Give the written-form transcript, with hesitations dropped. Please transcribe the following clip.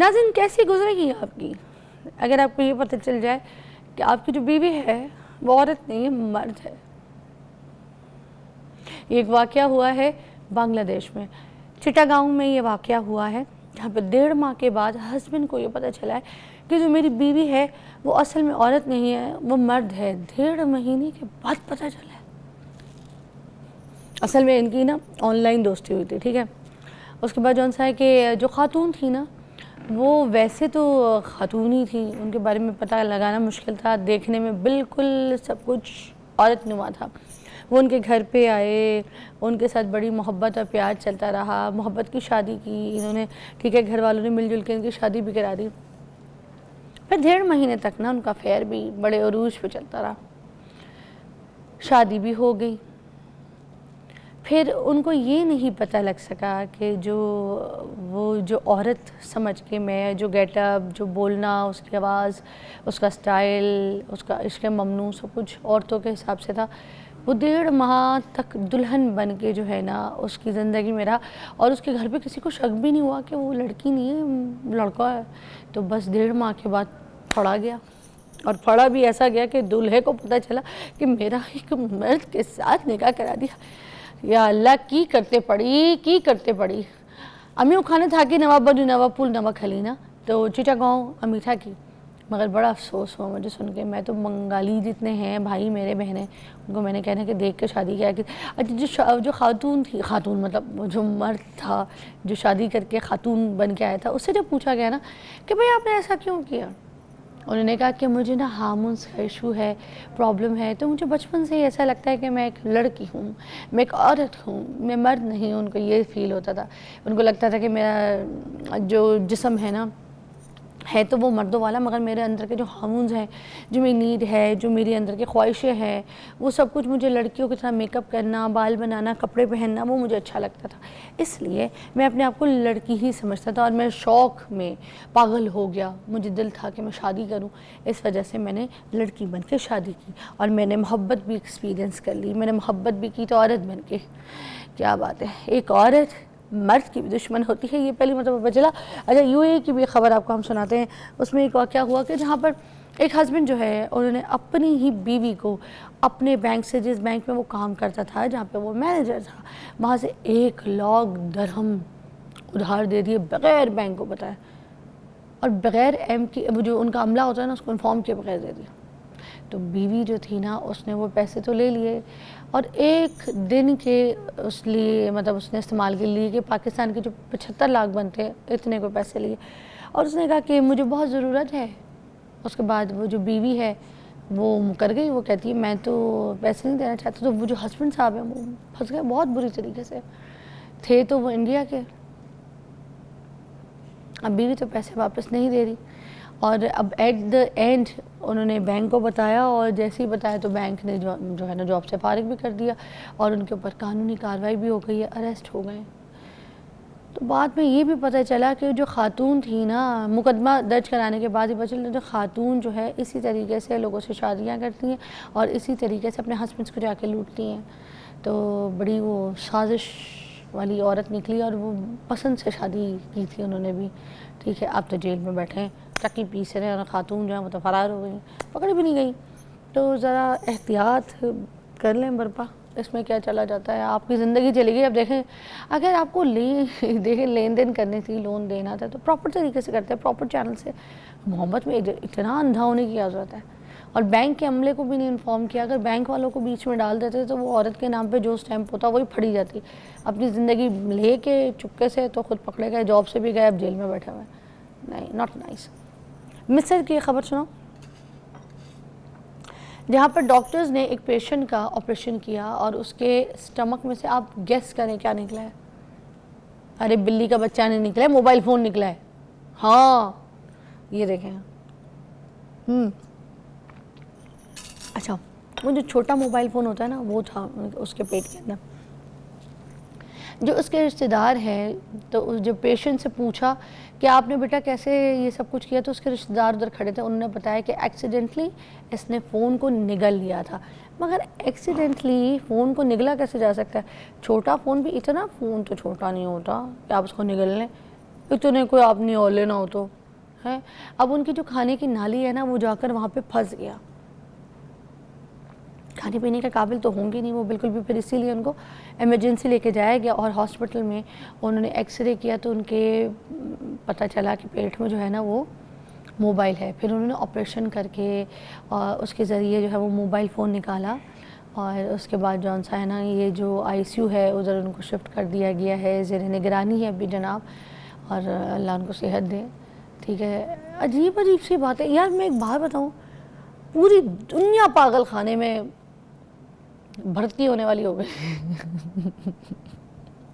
ناظرین کیسی گزرے گی آپ کی اگر آپ کو یہ پتہ چل جائے کہ آپ کی جو بیوی ہے وہ عورت نہیں ہے، مرد ہے؟ یہ ایک واقعہ ہوا ہے بنگلہ دیش میں، چٹاگاؤں میں یہ واقعہ ہوا ہے، جہاں پہ 1.5 ماہ کے بعد ہسبینڈ کو یہ پتہ چلا ہے کہ جو میری بیوی ہے وہ اصل میں عورت نہیں ہے، وہ مرد ہے۔ 1.5 مہینے کے بعد پتہ چلا ہے۔ اصل میں ان کی نا آن لائن دوستی ہوئی تھی، ٹھیک ہے۔ اس کے بعد جون سا ہے کہ جو خاتون تھی نا وہ ویسے تو خاتون ہی تھی، ان کے بارے میں پتہ لگانا مشکل تھا، دیکھنے میں بالکل سب کچھ عورت نما تھا۔ وہ ان کے گھر پہ آئے، ان کے ساتھ بڑی محبت اور پیار چلتا رہا، محبت کی شادی کی انہوں نے، ٹھیک ہے، گھر والوں نے مل جل کے ان کی شادی بھی کرا دی۔ پھر 1.5 مہینے تک نا ان کا افیئر بھی بڑے عروج پہ چلتا رہا، شادی بھی ہو گئی۔ پھر ان کو یہ نہیں پتہ لگ سکا کہ وہ جو عورت سمجھ کے میں جو گیٹ اپ، جو بولنا، اس کی آواز، اس کا سٹائل، اس کا عشق ممنوع سب کچھ عورتوں کے حساب سے تھا، وہ 1.5 ماہ تک دلہن بن کے جو ہے نا اس کی زندگی میں رہا، اور اس کے گھر پہ کسی کو شک بھی نہیں ہوا کہ وہ لڑکی نہیں ہے، لڑکا ہے۔ تو بس 1.5 ماہ کے بعد پھڑا گیا، اور پھڑا بھی ایسا گیا کہ دلہے کو پتہ چلا کہ میرا ایک مرد کے ساتھ نکاح کرا دیا۔ یا اللہ کی کرتے پڑی امیوں کھانے تھا کہ نواب بنی نواب پول نواب کھلینا تو چٹاگاؤں امیٹھا کی۔ مگر بڑا افسوس ہوا مجھے سن کے، میں تو بنگالی جتنے ہیں بھائی میرے بہنیں، ان کو میں نے کہنا کہ دیکھ کے شادی کیا کہ اچھا جو خاتون تھی، خاتون مطلب جو مرد تھا جو شادی کر کے خاتون بن کے آیا تھا، اس سے جب پوچھا گیا نا کہ بھئی آپ نے ایسا کیوں کیا، انہوں نے کہا کہ مجھے نا ہارمونز کا ایشو ہے، پرابلم ہے، تو مجھے بچپن سے ہی ایسا لگتا ہے کہ میں ایک لڑکی ہوں، میں ایک عورت ہوں، میں مرد نہیں ہوں۔ ان کو یہ فیل ہوتا تھا، ان کو لگتا تھا کہ میرا جو جسم ہے نا ہے تو وہ مردوں والا، مگر میرے اندر کے جو ہارمونز ہیں، جو میری نیڈ ہے، جو میری اندر کی خواہشیں ہیں، وہ سب کچھ مجھے لڑکیوں کی طرح میک اپ کرنا، بال بنانا، کپڑے پہننا، وہ مجھے اچھا لگتا تھا۔ اس لیے میں اپنے آپ کو لڑکی ہی سمجھتا تھا، اور میں شوق میں پاگل ہو گیا، مجھے دل تھا کہ میں شادی کروں، اس وجہ سے میں نے لڑکی بن کے شادی کی، اور میں نے محبت بھی ایکسپیرینس کر لی، میں نے محبت بھی کی تو عورت بن کے۔ کیا بات ہے، ایک عورت مرد کی بھی دشمن ہوتی ہے، یہ پہلی مرتبہ پتہ چلا۔ اچھا یو اے کی بھی خبر آپ کو ہم سناتے ہیں، اس میں ایک واقعہ ہوا کہ جہاں پر ایک ہسبینڈ جو ہے انہوں نے اپنی ہی بیوی کو اپنے بینک سے، جس بینک میں وہ کام کرتا تھا، جہاں پہ وہ مینیجر تھا، وہاں سے 1 لاکھ درہم ادھار دے دیے بغیر بینک کو بتائے، اور بغیر جو ان کا عملہ ہوتا ہے نا اس کو انفارم کیے بغیر دے دیا۔ تو بیوی جو تھی نا اس نے وہ پیسے تو لے لیے، اور 1 دن کے اس لیے مطلب اس نے استعمال کے لیے کہ پاکستان کے جو 75 لاکھ بنتے ہیں اتنے کو پیسے لیے، اور اس نے کہا کہ مجھے بہت ضرورت ہے۔ اس کے بعد وہ جو بیوی ہے وہ مکر گئی، وہ کہتی ہے میں تو پیسے نہیں دینا چاہتا، تو وہ جو ہسبینڈ صاحب ہیں وہ پھنس گئے بہت بری طریقے سے، تھے تو وہ انڈیا کے، اب بیوی تو پیسے واپس نہیں دے رہی، اور اب ایٹ دا اینڈ انہوں نے بینک کو بتایا، اور جیسے ہی بتایا تو بینک نے جو ہے نا جاب سے فارغ بھی کر دیا، اور ان کے اوپر قانونی کارروائی بھی ہو گئی ہے، اریسٹ ہو گئے۔ تو بعد میں یہ بھی پتہ چلا کہ جو خاتون تھی نا، مقدمہ درج کرانے کے بعد ہی پتہ چلا جو خاتون جو ہے اسی طریقے سے لوگوں سے شادیاں کرتی ہیں، اور اسی طریقے سے اپنے ہسبینڈس کو جا کے لوٹتی ہیں۔ تو بڑی وہ سازش والی عورت نکلی، اور وہ پسند سے شادی کی تھی انہوں نے بھی، ٹھیک ہے۔ اب تو جیل میں بیٹھے ہیں، چکی پیس رہے ہیں، اور خاتون جو ہے وہ تو فرار ہو گئی، پکڑ بھی نہیں گئی۔ تو ذرا احتیاط کر لیں برپا، اس میں کیا چلا جاتا ہے، آپ کی زندگی چلی گئی۔ اب دیکھیں اگر آپ کو لین دین کرنے تھی، لون دینا تھا تو پراپر طریقے سے کرتے ہیں، پراپر چینل سے۔ محبت میں اتنا اندھا ہونے کی کیا ضرورت ہے، اور بینک کے عملے کو بھی نہیں انفارم کیا۔ اگر بینک والوں کو بیچ میں ڈال دیتے تو وہ عورت کے نام پہ جو سٹیمپ ہوتا وہی پھڑی جاتی، اپنی زندگی لے کے چپکے سے تو خود پکڑے گئے، جاب سے بھی گئے، اب جیل میں بیٹھے ہوئے۔ نہیں، ناٹ نائس۔ مصر کی خبر سنو، جہاں پر ڈاکٹرز نے ایک پیشنٹ کا آپریشن کیا، اور اس کے سٹمک میں سے آپ گیس کریں کیا نکلا ہے؟ ارے بلی کا بچہ نہیں نکلا ہے، موبائل فون نکلا ہے۔ ہاں یہ دیکھیں، اچھا وہ جو چھوٹا موبائل فون ہوتا ہے نا وہ تھا اس کے پیٹ کے اندر۔ جو اس کے رشتہ دار ہیں تو جو پیشنٹ سے پوچھا کہ آپ نے بیٹا کیسے یہ سب کچھ کیا، تو اس کے رشتہ دار ادھر کھڑے تھے، انہوں نے بتایا کہ ایکسیڈنٹلی اس نے فون کو نگل لیا تھا۔ مگر ایکسیڈنٹلی فون کو نگلا کیسے جا سکتا ہے؟ چھوٹا فون بھی، اتنا فون تو چھوٹا نہیں ہوتا کہ آپ اس کو نگل لیں۔ اتنے کوئی آپ نہیں اولے نہ ہو تو ہے. اب ان کی جو کھانے کی نالی ہے نا وہ جا کر وہاں پہ پھنس گیا. کھانے پینے کے قابل تو ہوں گے نہیں وہ بالکل بھی. پھر اسی لیے ان کو ایمرجنسی لے کے جایا گیا اور ہاسپٹل میں انہوں نے ایکس رے کیا تو ان کے پتہ چلا کہ پیٹ میں جو ہے نا وہ موبائل ہے. پھر انہوں نے آپریشن کر کے اس کے ذریعے جو ہے وہ موبائل فون نکالا اور اس کے بعد جون سا ہے نا یہ جو آئی سی یو ہے ادھر ان کو شفٹ کر دیا گیا ہے. زیر نگرانی ہے ابھی جناب اور اللہ ان کو صحت دے. ٹھیک ہے. عجیب عجیب سی بات ہے یار. میں ایک بات بتاؤں پوری دنیا پاگل خانے میں بھرتی ہونے والی ہو گئی.